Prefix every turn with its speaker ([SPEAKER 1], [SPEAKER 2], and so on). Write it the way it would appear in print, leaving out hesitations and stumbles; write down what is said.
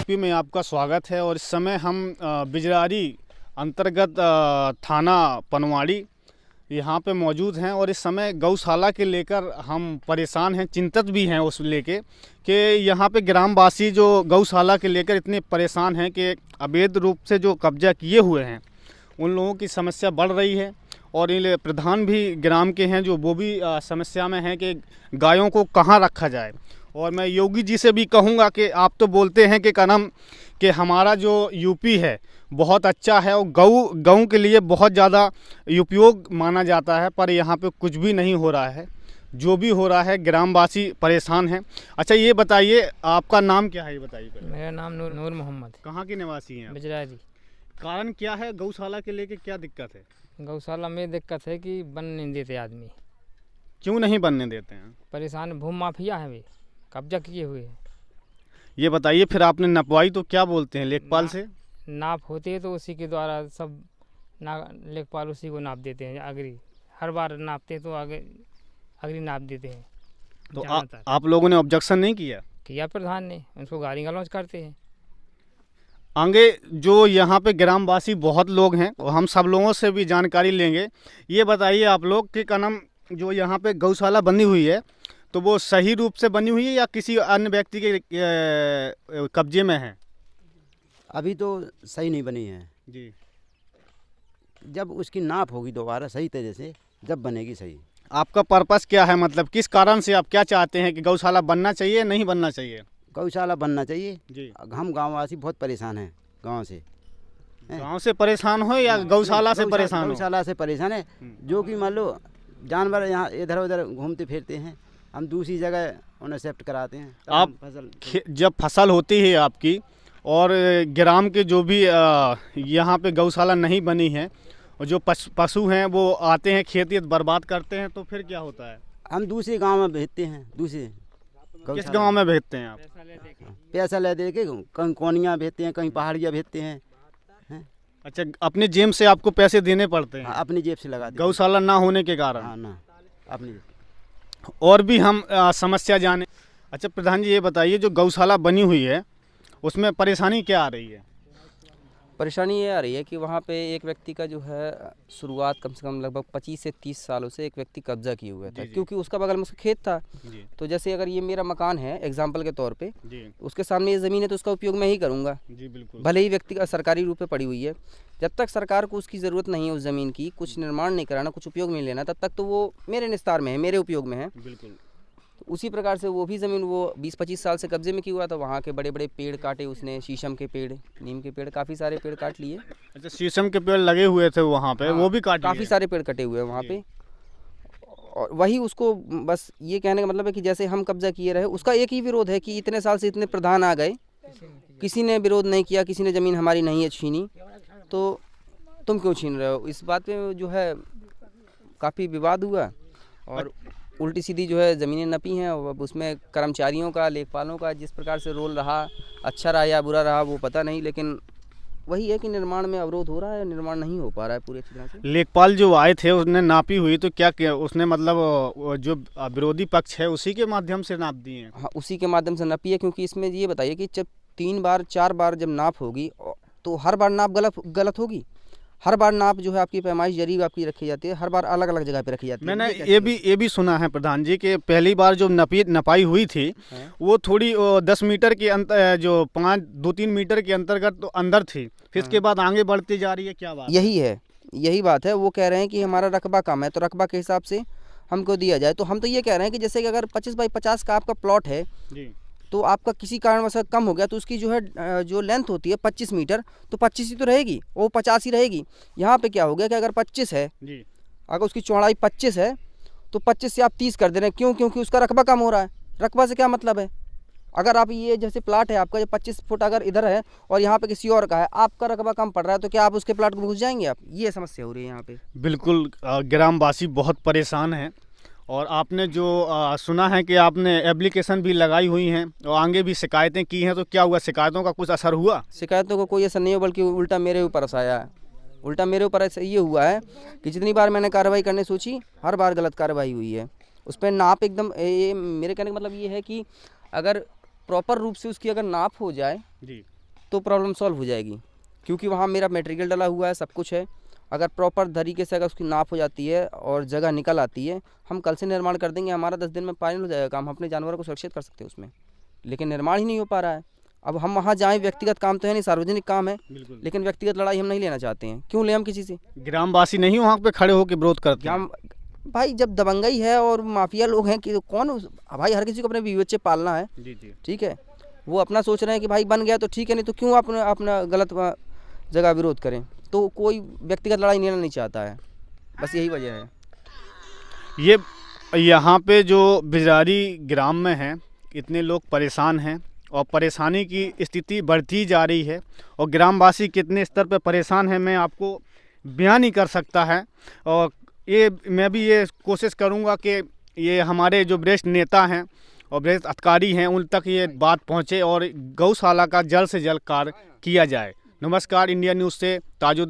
[SPEAKER 1] UP में आपका स्वागत है। और इस समय हम बिजरारी अंतर्गत थाना पनवाड़ी यहाँ पे मौजूद हैं और इस समय गौशाला के लेकर हम परेशान हैं, चिंतित भी हैं उस लेके कि यहाँ पे ग्रामवासी जो गौशाला के लेकर इतने परेशान हैं कि अवैध रूप से जो कब्जा किए हुए हैं उन लोगों की समस्या बढ़ रही है। और इन प्रधान भी ग्राम के हैं जो वो भी समस्या में हैं कि गायों को कहाँ रखा जाए। और मैं योगी जी से भी कहूँगा कि आप तो बोलते हैं कि कनम कि हमारा जो यूपी है बहुत अच्छा है और गऊ के लिए बहुत ज़्यादा उपयोग माना जाता है, पर यहाँ पे कुछ भी नहीं हो रहा है। जो भी हो रहा है ग्रामवासी परेशान हैं। अच्छा ये बताइए आपका नाम क्या है, ये बताइए पहले।
[SPEAKER 2] मेरा नाम नूर मोहम्मद।
[SPEAKER 1] कहाँ के निवासी हैं?
[SPEAKER 2] बिजरारी।
[SPEAKER 1] कारण क्या है, गौशाला के लेके क्या दिक्कत है?
[SPEAKER 2] गौशाला में दिक्कत है कि बन नहीं देते आदमी।
[SPEAKER 1] क्यों नहीं बनने देते हैं?
[SPEAKER 2] परेशान, भूमि माफिया है, वे कब्जा किए हुए हैं।
[SPEAKER 1] ये बताइए फिर आपने नपवाई तो क्या बोलते हैं लेखपाल से?
[SPEAKER 2] नाप होती है तो उसी के द्वारा सब लेखपाल उसी को नाप देते हैं। अगरी हर बार नापते हैं तो आगे अगरी नाप देते हैं।
[SPEAKER 1] तो आप लोगों ने ऑब्जेक्शन नहीं किया?
[SPEAKER 2] प्रधान ने, उनको गाली गलौज करते हैं।
[SPEAKER 1] आगे जो यहाँ पे ग्रामवासी बहुत लोग हैं और हम सब लोगों से भी जानकारी लेंगे। ये बताइए आप लोग कि कनम जो यहाँ पे गौशाला बनी हुई है तो वो सही रूप से बनी हुई है या किसी अन्य व्यक्ति के कब्जे में है?
[SPEAKER 3] अभी तो सही नहीं बनी है
[SPEAKER 1] जी।
[SPEAKER 3] जब उसकी नाप होगी दोबारा सही तरह से, जब बनेगी सही।
[SPEAKER 1] आपका पर्पस क्या है, मतलब किस कारण से आप क्या चाहते हैं कि गौशाला बनना चाहिए नहीं बनना चाहिए?
[SPEAKER 3] गौशाला बनना चाहिए
[SPEAKER 1] जी।
[SPEAKER 3] हम गांववासी बहुत परेशान हैं गांव से।
[SPEAKER 1] गांव से परेशान हो या गौशाला से परेशान हो?
[SPEAKER 3] गौशाला से परेशान है, जो कि मान लो जानवर यहाँ इधर उधर घूमते फिरते हैं, हम दूसरी जगह उन्हें शिफ्ट कराते हैं।
[SPEAKER 1] आप जब फसल होती है आपकी और ग्राम के जो भी यहाँ पे गौशाला नहीं बनी है और जो पशु हैं वो आते हैं खेती बर्बाद करते हैं, तो फिर क्या होता है?
[SPEAKER 3] हम दूसरे गांव में भेजते हैं। दूसरे
[SPEAKER 1] किस गांव में भेजते हैं आप?
[SPEAKER 3] पैसा ले दे के कहीं कोनिया भेजते हैं, कहीं पहाड़िया भेजते हैं।
[SPEAKER 1] अच्छा, अपने जेब से आपको पैसे देने पड़ते हैं?
[SPEAKER 3] हाँ, अपनी जेब से लगा
[SPEAKER 1] गौशाला ना होने के कारण?
[SPEAKER 3] हाँ ना, अपनी।
[SPEAKER 1] और भी हम समस्या जाने। अच्छा प्रधान जी ये बताइए, जो गौशाला बनी हुई है उसमें परेशानी क्या आ रही है?
[SPEAKER 4] परेशानी ये आ रही है कि वहाँ पे एक व्यक्ति का जो है शुरुआत कम से कम लगभग 25 से 30 सालों से एक व्यक्ति कब्जा किए हुआ था, क्योंकि उसका बगल में उसका खेत था। तो जैसे अगर ये मेरा मकान है एग्जाम्पल के तौर पे, उसके सामने ये ज़मीन है तो उसका उपयोग मैं ही करूँगा, भले ही व्यक्ति का सरकारी रूप पे पड़ी हुई है। जब तक सरकार को उसकी ज़रूरत नहीं है उस ज़मीन की, कुछ निर्माण नहीं कराना, कुछ उपयोग नहीं लेना, तब तक तो वो मेरे निस्तार में है, मेरे उपयोग में है। तो उसी प्रकार से वो भी ज़मीन वो 20-25 साल से कब्जे में किया हुआ था। वहाँ के बड़े बड़े पेड़ काटे उसने, शीशम के पेड़, नीम के पेड़, काफ़ी सारे पेड़ काट लिए।
[SPEAKER 1] अच्छा, शीशम के पेड़ लगे हुए थे वहाँ पे? हाँ, वो भी काट
[SPEAKER 4] काफ़ी सारे पेड़ कटे हुए हैं वहाँ पे। और वही उसको बस ये कहने का मतलब है कि जैसे हम कब्जा किए रहे, उसका एक ही विरोध है कि इतने साल से इतने प्रधान आ गए, किसी ने विरोध नहीं किया, किसी ने ज़मीन हमारी नहीं है छीनी, तो तुम क्यों छीन रहे हो? इस बात पे जो है काफ़ी विवाद हुआ और उल्टी सीधी जो है ज़मीनें नपी हैं। और उसमें कर्मचारियों का, लेखपालों का जिस प्रकार से रोल रहा, अच्छा रहा या बुरा रहा वो पता नहीं, लेकिन वही है कि निर्माण में अवरोध हो रहा है, निर्माण नहीं हो पा रहा है पूरी अच्छी तरह से।
[SPEAKER 1] लेखपाल जो आए थे उसने नापी हुई तो क्या किया उसने, मतलब जो विरोधी पक्ष है उसी के माध्यम से नाप दिए हैं?
[SPEAKER 4] हाँ, उसी के माध्यम से नापी है, क्योंकि इसमें ये बताइए कि जब 3 बार 4 बार जब नाप होगी तो हर बार नाप गलत होगी। हर बार नाप जो है आपकी पैमाइश जरीब आपकी रखी जाती है, हर बार अलग अलग जगह पे रखी जाती है।
[SPEAKER 1] मैंने ये भी सुना है प्रधान जी कि पहली बार जो नपाई हुई थी वो थोड़ी 10 मीटर के अंतर, जो 2-3 मीटर के अंतर्गत तो अंदर थी, फिर इसके बाद आगे बढ़ती जा रही है। क्या बात?
[SPEAKER 4] यही बात है। वो कह रहे हैं कि हमारा रकबा कम है तो रकबा के हिसाब से हमको दिया जाए। तो हम तो ये कह रहे हैं कि जैसे कि अगर 25 बाई 50 का आपका प्लॉट है जी, तो आपका किसी कारणवश कम हो गया तो उसकी जो है जो लेंथ होती है 25 मीटर, तो 25 ही तो रहेगी, वो 50 ही रहेगी। यहाँ पे क्या हो गया कि अगर 25 है जी, अगर उसकी चौड़ाई 25 है तो 25 से आप 30 कर दे रहे हैं। क्यों? क्योंकि उसका रकबा कम हो रहा है। रकबा से क्या मतलब है? अगर आप ये जैसे प्लाट है आपका, जो 25 फुट अगर इधर है और यहाँ पे किसी और का है, आपका रकबा कम पड़ रहा है, तो क्या आप उसके प्लाट को घुस जाएंगे आप? ये समस्या हो रही है यहाँ पे।
[SPEAKER 1] बिल्कुल, ग्रामवासी बहुत परेशान हैं। और आपने जो सुना है कि आपने एप्लीकेशन भी लगाई हुई हैं और आगे भी शिकायतें की हैं, तो क्या हुआ, शिकायतों का कुछ असर हुआ?
[SPEAKER 4] शिकायतों का कोई असर नहीं हो, बल्कि उल्टा मेरे ऊपर असर आया है। उल्टा मेरे ऊपर ऐसा ये हुआ है कि जितनी बार मैंने कार्रवाई करने सोची, हर बार गलत कार्रवाई हुई है। उस पर नाप एकदम, ये मेरे कहने का मतलब ये है कि अगर प्रॉपर रूप से उसकी अगर नाप हो जाए जी, तो प्रॉब्लम सॉल्व हो जाएगी, क्योंकि वहाँ मेरा मटेरियल डला हुआ है, सब कुछ है। अगर प्रॉपर तरीके से अगर उसकी नाप हो जाती है और जगह निकल आती है, हम कल से निर्माण कर देंगे, हमारा 10 दिन में फाइनल हो जाएगा काम, हम अपने जानवरों को सुरक्षित कर सकते हैं उसमें। लेकिन निर्माण ही नहीं हो पा रहा है। अब हम वहाँ जाएँ, व्यक्तिगत काम तो है नहीं, सार्वजनिक काम है, लेकिन व्यक्तिगत लड़ाई हम नहीं लेना चाहते हैं। क्यों ले हम किसी से?
[SPEAKER 1] ग्रामवासी नहीं वहाँ पे खड़े होकर विरोध करते हैं?
[SPEAKER 4] हम भाई जब दबंगई है और माफिया लोग हैं कि भाई हर किसी को अपने बीवी बच्चे पालना है,
[SPEAKER 1] जी जी।
[SPEAKER 4] ठीक है, वो अपना सोच रहे हैं कि भाई बन गया तो ठीक है, नहीं तो क्यों अपना गलत जगह विरोध करें। तो कोई व्यक्तिगत लड़ाई लेना नहीं चाहता है, बस यही वजह है।
[SPEAKER 1] ये यहाँ पे जो बिजरारी ग्राम में हैं, इतने लोग परेशान हैं और परेशानी की स्थिति बढ़ती जा रही है, और ग्रामवासी कितने स्तर पे परेशान हैं मैं आपको बयान नहीं कर सकता है। और ये मैं भी ये कोशिश करूँगा कि ये हमारे जो वरिष्ठ नेता हैं और वरिष्ठ अधिकारी हैं उन तक ये बात पहुँचे और गौशाला का जल्द से जल्द कार्य किया जाए। नमस्कार, इंडिया न्यूज़ से ताजुद